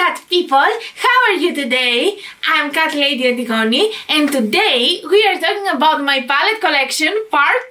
cat people, how are you today? I'm Catlady Antigoni, and today we are talking about my palette collection part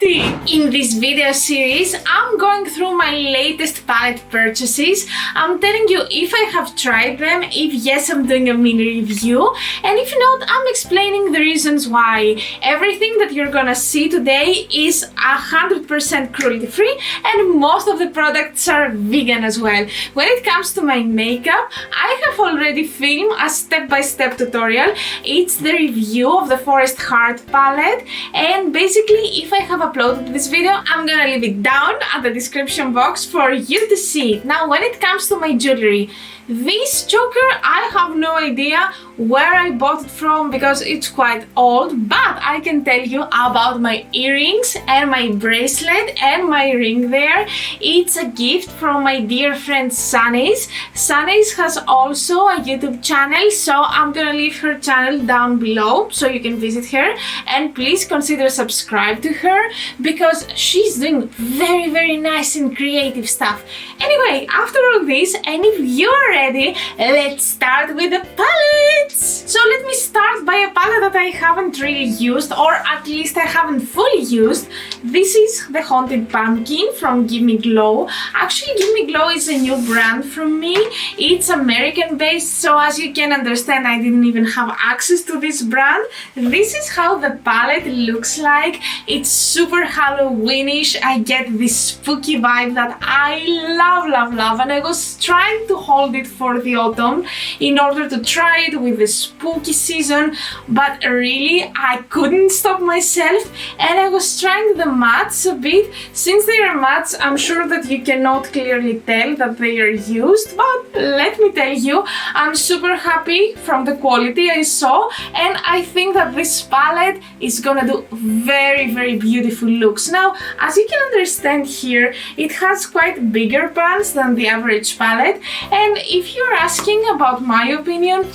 20. In this video series, I'm going through my latest palette purchases. I'm telling you if I have tried them, if yes, I'm doing a mini review, and if not, I'm explaining the reasons why. Everything that you're gonna see today is 100% cruelty free, and most of the products are vegan as well. When it comes to my makeup, I have already filmed a step-by-step tutorial. It's the review of the Forest Heart palette, and basically if I have uploaded this video, I'm gonna leave it down at the description box for you to see it. Now when it comes to my jewelry, this choker, I have no idea where I bought it from because it's quite old, but I can tell you about my earrings and my bracelet and my ring there. It's a gift from my dear friend Sunny's. Sunny's has also a YouTube channel, so I'm gonna leave her channel down below so you can visit her, and please consider subscribe to her because she's doing very nice and creative stuff. Anyway, after all this, and if you're ready, let's start with the palettes! So let me start by a palette that I haven't really used, or at least I haven't fully used. This is the Haunted Pumpkin from Give Me Glow. Actually, Give Me Glow is a new brand from me. It's American based, so as you can understand, I didn't even have access to this brand. This is how the palette looks like. It's super Halloweenish. I get this spooky vibe that I love, and I was trying to hold it for the autumn in order to try it with the spooky season, but really I couldn't stop myself, and I was trying the mattes a bit. Since they are mattes, I'm sure that you cannot clearly tell that they are used, but let me tell you, I'm super happy from the quality I saw, and I think that this palette is gonna do very beautiful looks. Now, as you can understand here, it has quite bigger pans than the average palette, and if you're asking about my opinion,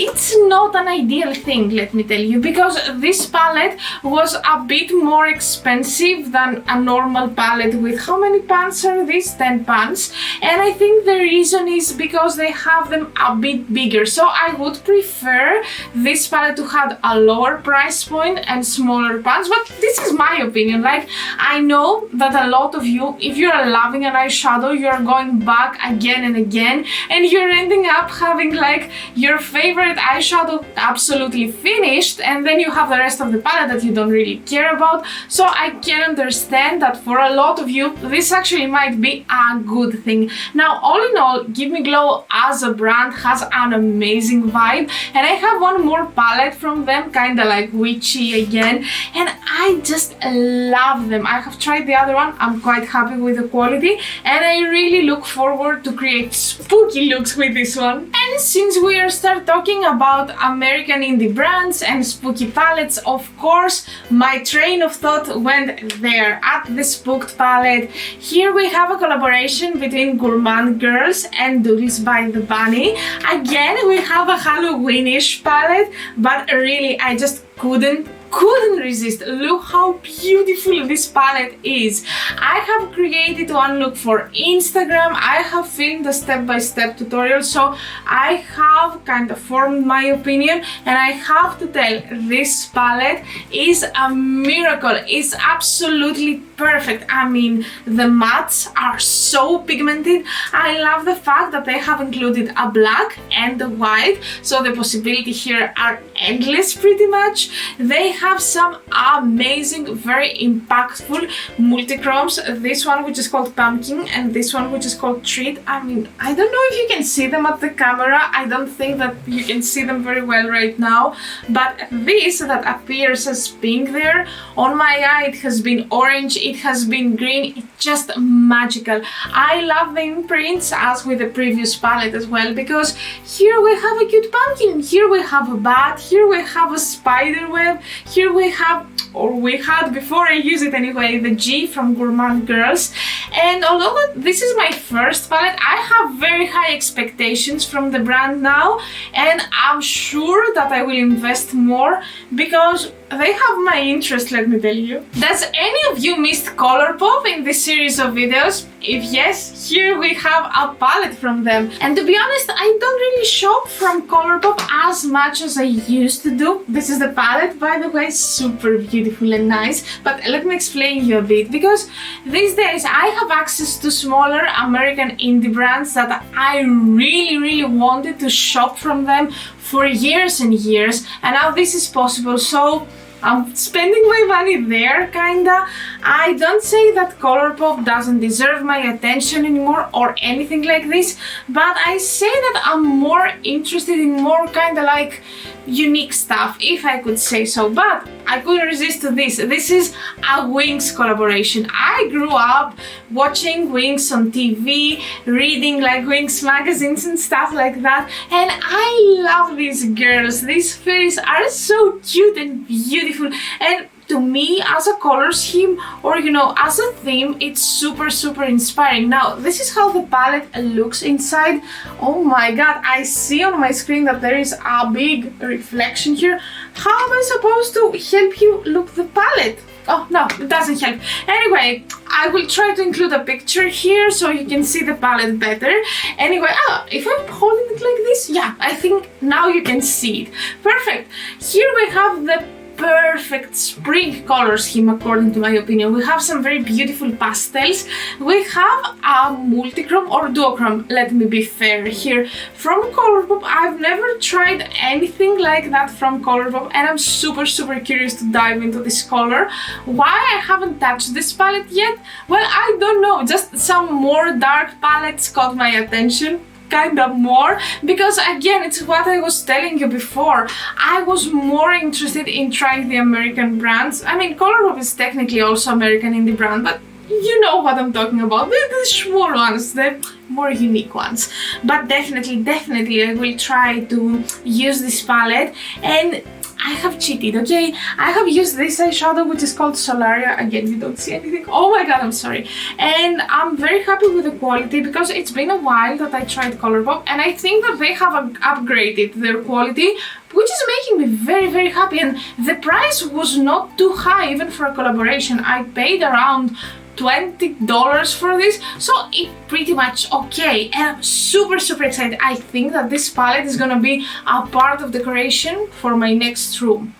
it's not an ideal thing, let me tell you, because this palette was a bit more expensive than a normal palette with, how many pans are these? 10 pans. And I think the reason is because they have them a bit bigger. So I would prefer this palette to have a lower price point and smaller pans, but this is my opinion. Like, I know that a lot of you, if you're loving an eyeshadow, you're going back again and again, and you're ending up having like your favorite eyeshadow absolutely finished, and then you have the rest of the palette that you don't really care about. So I can understand that for a lot of you this actually might be a good thing. Now, all in all, Give Me Glow as a brand has an amazing vibe, and I have one more palette from them, kinda like witchy again, and I just love them. I have tried the other one, I'm quite happy with the quality, and I really look forward to create spooky looks with this one. And since we are talking about American indie brands and spooky palettes, of course my train of thought went there at the Spooked palette. Here we have a collaboration between Gourmand Girls and Doodles by the Bunny. Again, we have a Halloweenish palette, but really I just couldn't resist. Look how beautiful this palette is. I have created one look for Instagram. I have filmed a step-by-step tutorial, so I have kind of formed my opinion, and I have to tell, this palette is a miracle. It's absolutely perfect. I mean, the mattes are so pigmented. I love the fact that they have included a black and a white, so the possibilities here are endless pretty much. They have some amazing, very impactful multi-chromes. This one which is called Pumpkin, and this one which is called Treat. I mean, I don't know if you can see them at the camera. I don't think that you can see them very well right now, but this that appears as pink there, on my eye it has been orange, it has been green. It's just magical. I love the imprints, as with the previous palette as well, because here we have a cute pumpkin, here we have a bat, here we have a spider web, here we have, or we had before I use it anyway, the G from Gourmand Girls. And although this is my first palette, I have very high expectations from the brand now, and I'm sure that I will invest more because they have my interest, let me tell you. Does any of you missed Colourpop in this series of videos? If yes, here we have a palette from them. And to be honest, I don't really shop from Colourpop as much as I used to do. This is the palette, by the way, super beautiful and nice. But let me explain you a bit, because these days I have access to smaller American indie brands that I really wanted to shop from them for years and years, and now this is possible, so I'm spending my money there, kinda. I don't say that Colourpop doesn't deserve my attention anymore or anything like this, but I say that I'm more interested in more kinda like unique stuff, if I could say so. But I couldn't resist to this. This is a Wings collaboration. I grew up watching Wings on TV, reading like Wings magazines and stuff like that, and I love these girls. These fairies are so cute and beautiful, and to me, as a color scheme or as a theme, it's super inspiring. Now, this is how the palette looks inside. Oh my god, I see on my screen that there is a big reflection here. How am I supposed to help you look the palette? Oh no, it doesn't help. Anyway, I will try to include a picture here so you can see the palette better. Anyway, if I'm holding it like this, yeah, I think now you can see it. Perfect. Here we have the perfect spring color scheme, according to my opinion. We have some very beautiful pastels. We have a multichrome or duochrome, let me be fair here, from Colourpop. I've never tried anything like that from Colourpop, and I'm super curious to dive into this color. Why I haven't touched this palette yet? Well, I don't know, just some more dark palettes caught my attention. Kind of more, because again, it's what I was telling you before. I was more interested in trying the American brands. I mean, Colourpop is technically also American indie brand, but you know what I'm talking about. The small ones, the more unique ones. But definitely I will try to use this palette, and I have cheated, okay? I have used this eyeshadow, which is called Solaria. Again, you don't see anything. Oh my god, I'm sorry. And I'm very happy with the quality, because it's been a while that I tried Colourpop, and I think that they have upgraded their quality, which is making me very happy. And the price was not too high, even for a collaboration. I paid around $20 for this, so it's pretty much okay, and I'm super excited. I think that this palette is gonna be a part of decoration for my next room.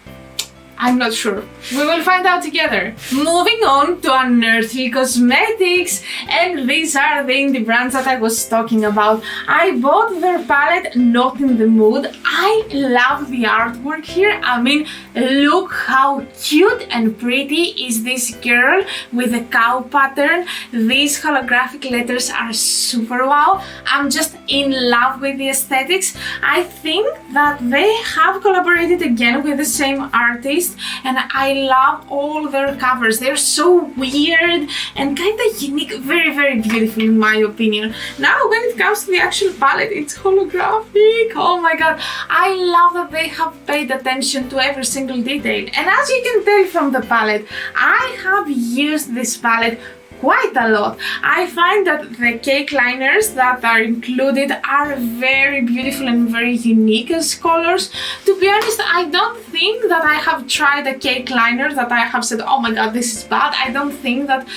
I'm not sure. We will find out together. Moving on to Unearthly Cosmetics, and these are the indie brands that I was talking about. I bought their palette Not in the Mood. I love the artwork here. I mean, look how cute and pretty is this girl with the cow pattern. These holographic letters are super wow. I'm just in love with the aesthetics. I think that they have collaborated again with the same artist, and I love all their covers. They're so weird and kind of unique, very beautiful in my opinion. Now, when it comes to the actual palette, it's holographic. Oh my god, I love that they have paid attention to every single detail. And as you can tell from the palette, I have used this palette quite a lot. I find that the cake liners that are included are very beautiful and very unique as colors. To be honest, I don't think that I have tried a cake liner that I have said, oh my god, this is bad. I don't think that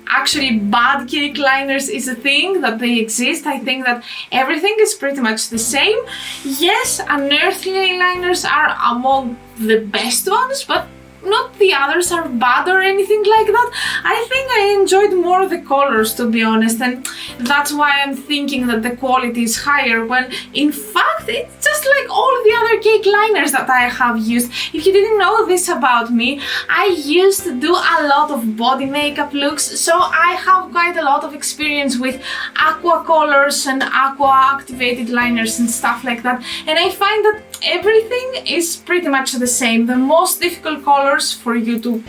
actually bad cake liners is a thing, that they exist. I think that everything is pretty much the same. Yes, Unearthly liners are among the best ones, but not the others are bad or anything like that. I think I enjoyed more the colors, to be honest, and that's why I'm thinking that the quality is higher, when in fact it's just like all the other cake liners that I have used. If you didn't know this about me, I used to do a lot of body makeup looks, so I have quite a lot of experience with aqua colors and aqua activated liners and stuff like that, and I find that everything is pretty much the same. The most difficult colors for you to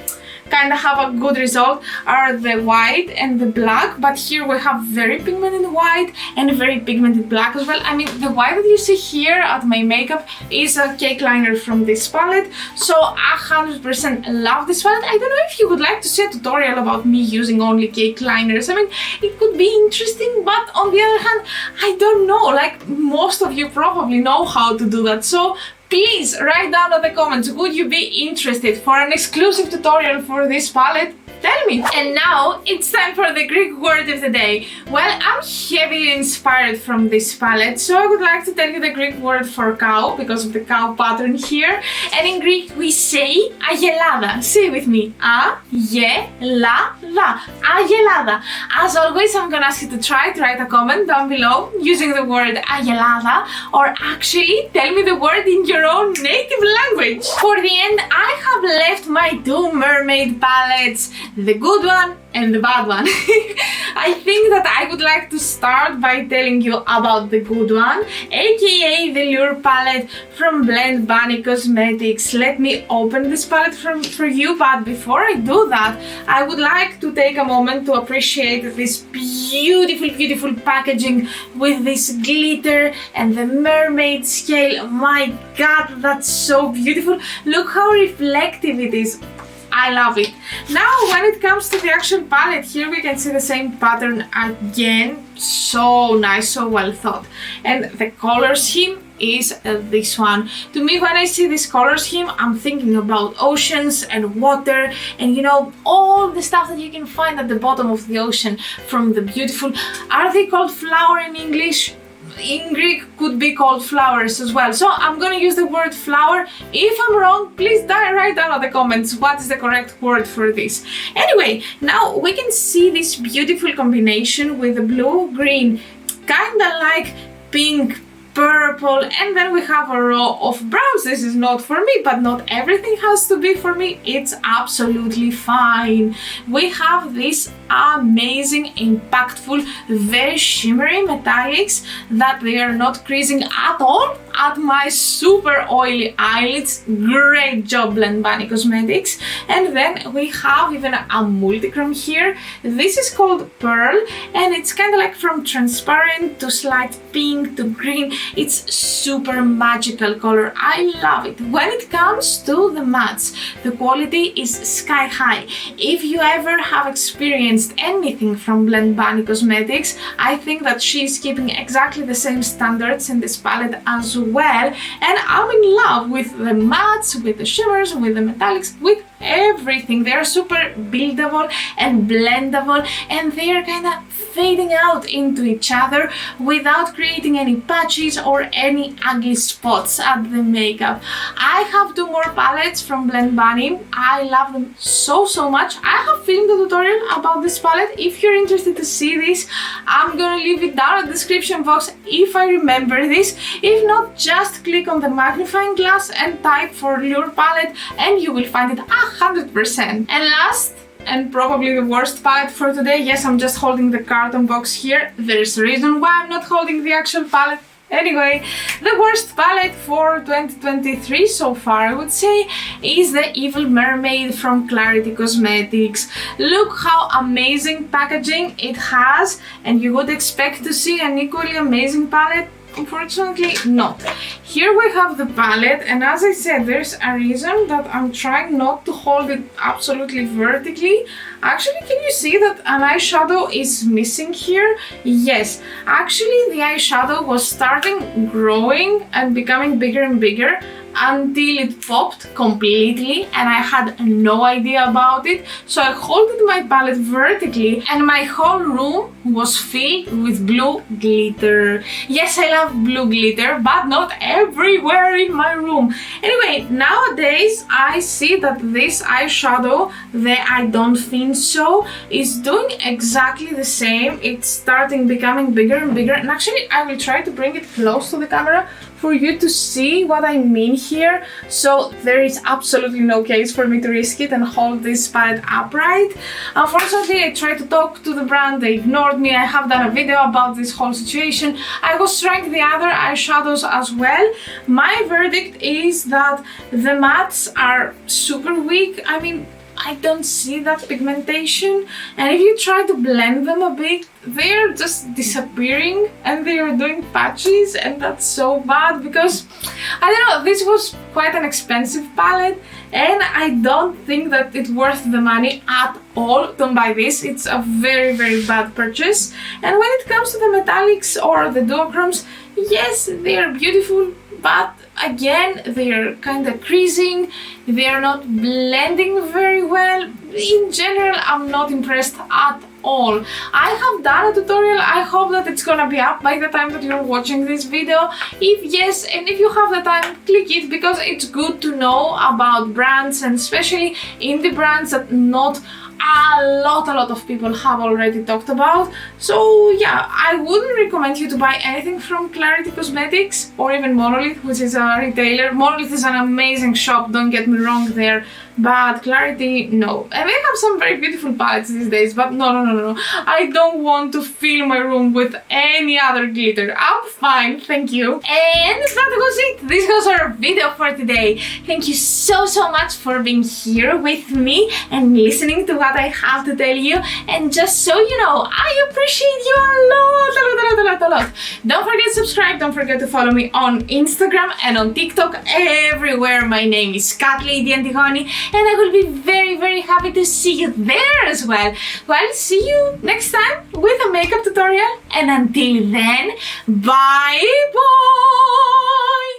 kind of have a good result are the white and the black, but here we have very pigmented white and very pigmented black as well. I mean, the white that you see here at my makeup is a cake liner from this palette, so 100% love this palette. I don't know if you would like to see a tutorial about me using only cake liners. I mean, it could be interesting, but on the other hand, I don't know, like most of you probably know how to do that, so Please write down in the comments, would you be interested for an exclusive tutorial for this palette? Tell me. And now it's time for the Greek word of the day. Well, I'm heavily inspired from this palette, so I would like to tell you the Greek word for cow because of the cow pattern here. And in Greek we say agellada. Say it with me. Agellada. Agellada. As always, I'm gonna ask you to write a comment down below using the word agellada, or actually tell me the word in your own native language. For the end, I have left my two mermaid palettes, the good one and the bad one. I think that I would like to start by telling you about the good one, aka the Lure palette from Blend Bunny Cosmetics. Let me open this palette for you, but before I do that, I would like to take a moment to appreciate this beautiful packaging with this glitter and the mermaid scale. My god, that's so beautiful. Look how reflective it is. I love it. Now, when it comes to the actual palette, here we can see the same pattern again. So nice, so well thought. And the color scheme is this one. To me, when I see this color scheme, I'm thinking about oceans and water and, you know, all the stuff that you can find at the bottom of the ocean, from the beautiful, are they called flower in English? In Greek could be called flowers as well. So I'm gonna use the word flower. If I'm wrong, please write down in the comments what is the correct word for this. Anyway, now we can see this beautiful combination with the blue, green, kinda like pink, purple, and then we have a row of browns. This is not for me, but not everything has to be for me. It's absolutely fine. We have these amazing, impactful, very shimmery metallics that they are not creasing at all at my super oily eyelids. Great job, Blend Bunny Cosmetics. And then we have even a multichrome here. This is called Pearl, and it's kind of like from transparent to slight pink to green. It's super magical color. I love it. When it comes to the mattes, the quality is sky high. If you ever have experienced anything from Blend Bunny Cosmetics, I think that she's keeping exactly the same standards in this palette as well. And I'm in love with the mattes, with the shimmers, with the metallics, with everything. They are super buildable and blendable, and they are kind of fading out into each other without creating any patches or any ugly spots at the makeup. I have two more palettes from Blend Bunny. I love them so much. I have filmed a tutorial about this palette. If you're interested to see this, I'm gonna leave it down in the description box if I remember this. If not, just click on the magnifying glass and type for Lure palette and you will find it 100%. And last, and probably the worst palette for today, yes, I'm just holding the carton box here. There's a reason why I'm not holding the actual palette. Anyway, the worst palette for 2023 so far, I would say, is the Evil Mermaid from Clarity Cosmetics. Look how amazing packaging it has, and you would expect to see an equally amazing palette. Unfortunately, not. Here we have the palette, and as I said, there's a reason that I'm trying not to hold it absolutely vertically. Actually, can you see that an eyeshadow is missing here? Yes, actually the eyeshadow was starting growing and becoming bigger and bigger until it popped completely, and I had no idea about it. So I holded my palette vertically and my whole room was filled with blue glitter. Yes, I love blue glitter, but not everywhere in my room. Anyway, nowadays I see that this eyeshadow, the I Don't Think So, is doing exactly the same. It's starting becoming bigger and bigger, and actually I will try to bring it close to the camera for you to see what I mean here. So there is absolutely no case for me to risk it and hold this palette upright. Unfortunately, I tried to talk to the brand, they ignored me. I have done a video about this whole situation. I was trying the other eyeshadows as well. My verdict is that the mattes are super weak. I mean, I don't see that pigmentation, and if you try to blend them a bit, they're just disappearing and they are doing patches, and that's so bad because, I don't know, this was quite an expensive palette and I don't think that it's worth the money at all. Don't buy this, it's a very, very bad purchase. And when it comes to the metallics or the duochromes, yes, they are beautiful, but again, they're kind of creasing, they're not blending very well. In general, I'm not impressed at all. I have done a tutorial, I hope that it's gonna be up by the time that you're watching this video. If yes, and if you have the time, click it, because it's good to know about brands, and especially indie brands that not a lot of people have already talked about. So yeah, I wouldn't recommend you to buy anything from Clarity Cosmetics or even Monolith, which is a retailer. Monolith is an amazing shop, don't get me wrong there, but Clarity, no. And they have some very beautiful palettes these days, but no. I don't want to fill my room with any other glitter. I'm fine, thank you. And that was it. This was our video for today. Thank you so much for being here with me and listening to what I have to tell you. And just so you know, I appreciate you a lot. Don't forget to subscribe, don't forget to follow me on Instagram and on TikTok, everywhere. My name is Catlady Antigoni, and I will be very happy to see you there as well. Well, see you next time with a makeup tutorial, and until then, bye!